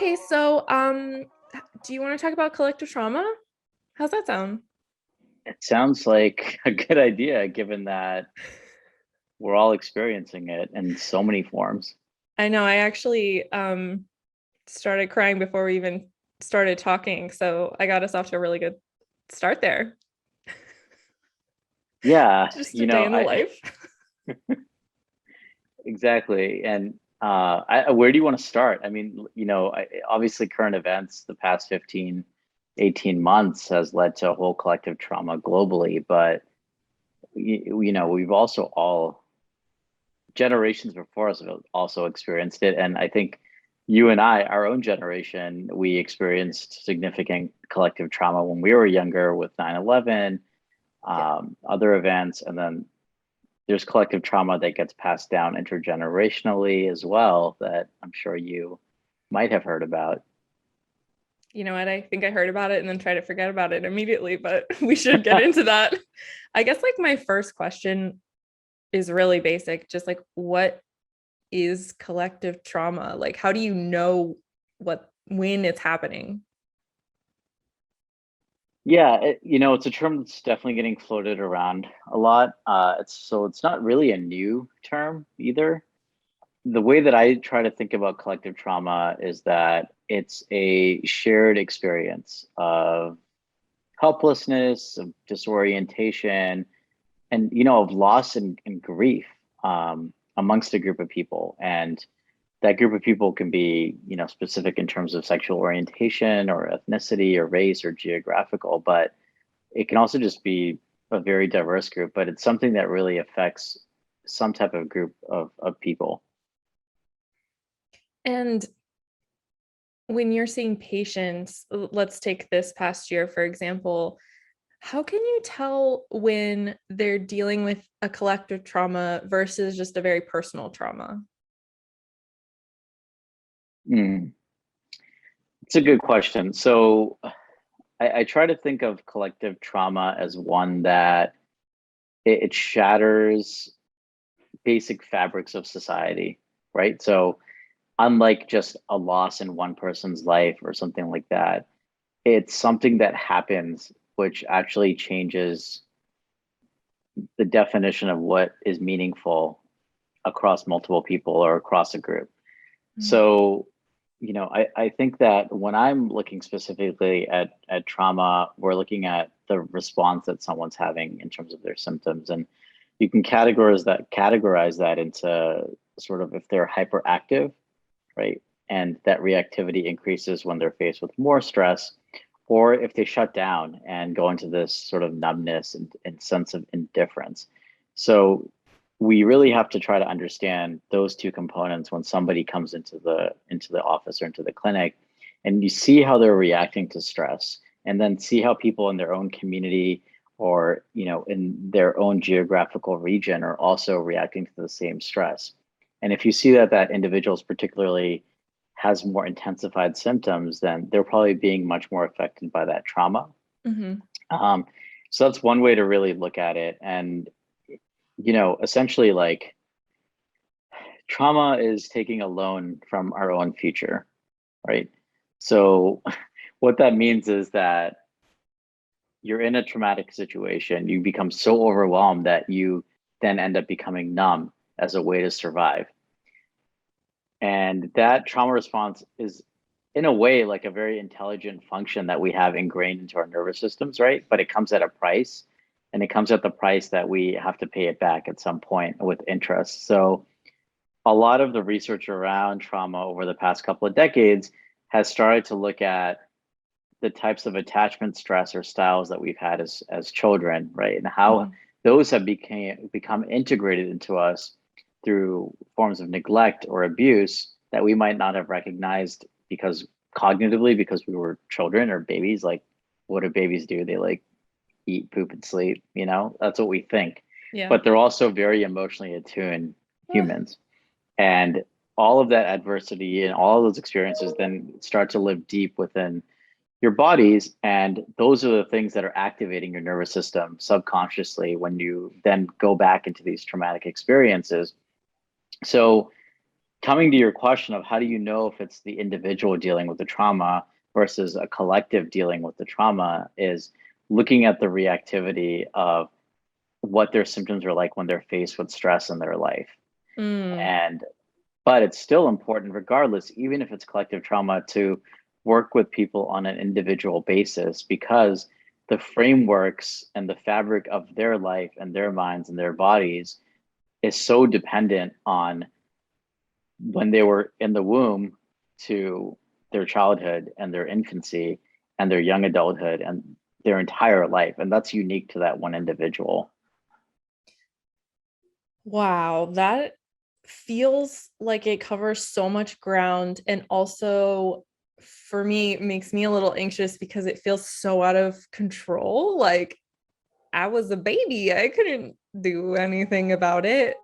Okay, so do you want to talk about collective trauma? How's that sound? It sounds like a good idea, given that we're all experiencing it in so many forms. I know I actually started crying before we even started talking, so I got us off to a really good start there. Yeah, Just a day in the I life. exactly. And where do you want to start? I mean, obviously current events the past 15, 18 months has led to a whole collective trauma globally, but we've also all generations before us have also experienced it. And I think you and I, our own generation, we experienced significant collective trauma when we were younger with 9/11, Yeah. other events. And then there's collective trauma that gets passed down intergenerationally as well, that I'm sure you might have heard about. You know what? I think I heard about it and then try to forget about it immediately, but we should get into that. I guess like my first question is really basic, just like what is collective trauma? Like how do you know what when it's happening? Yeah, it's a term that's definitely getting floated around a lot. It's not really a new term either. The way that I try to think about collective trauma is that it's a shared experience of helplessness, of disorientation, and of loss and grief amongst a group of people. And that group of people can be, specific in terms of sexual orientation or ethnicity or race or geographical, but it can also just be a very diverse group. But it's something that really affects some type of group of people. And when you're seeing patients, let's take this past year, for example, how can you tell when they're dealing with a collective trauma versus just a very personal trauma? Mm, it's a good question. So I try to think of collective trauma as one that it shatters basic fabrics of society, right? So unlike just a loss in one person's life or something like that, it's something that happens which actually changes the definition of what is meaningful across multiple people or across a group. Mm. So, I think that when I'm looking specifically at trauma, we're looking at the response that someone's having in terms of their symptoms. And you can categorize that into sort of if they're hyperactive, right? And that reactivity increases when they're faced with more stress, or if they shut down and go into this sort of numbness and sense of indifference. So we really have to try to understand those two components when somebody comes into the office or into the clinic, and you see how they're reacting to stress, and then see how people in their own community or in their own geographical region are also reacting to the same stress. And if you see that that individual is particularly has more intensified symptoms, then they're probably being much more affected by that trauma. Mhm. Um, so that's one way to really look at it. And, essentially, like, trauma is taking a loan from our own future, right? So what that means is that you're in a traumatic situation, you become so overwhelmed that you then end up becoming numb as a way to survive. And that trauma response is, in a way, like a very intelligent function that we have ingrained into our nervous systems, right? But it comes at a price, and it comes at the price that we have to pay it back at some point with interest. So, a lot of the research around trauma over the past couple of decades has started to look at the types of attachment stress or styles that we've had as children, right? And how Mhm. those have become integrated into us through forms of neglect or abuse that we might not have recognized because cognitively, because we were children or babies. Like, what do babies do? They like eat, poop, and sleep, that's what we think. Yeah. But they're also very emotionally attuned Ah, humans. And all of that adversity and all of those experiences then start to live deep within your bodies, and those are the things that are activating your nervous system subconsciously when you then go back into these traumatic experiences. So coming to your question of how do you know if it's the individual dealing with the trauma versus a collective dealing with the trauma is looking at the reactivity of what their symptoms are like when they're faced with stress in their life. Mm. And but it's still important regardless, even if it's collective trauma, to work with people on an individual basis, because the frameworks and the fabric of their life and their minds and their bodies is so dependent on when they were in the womb to their childhood and their infancy and their young adulthood and their entire life. And that's unique to that one individual. Wow, that feels like it covers so much ground, and also for me makes me a little anxious because it feels so out of control. Like I was a baby, I couldn't do anything about it.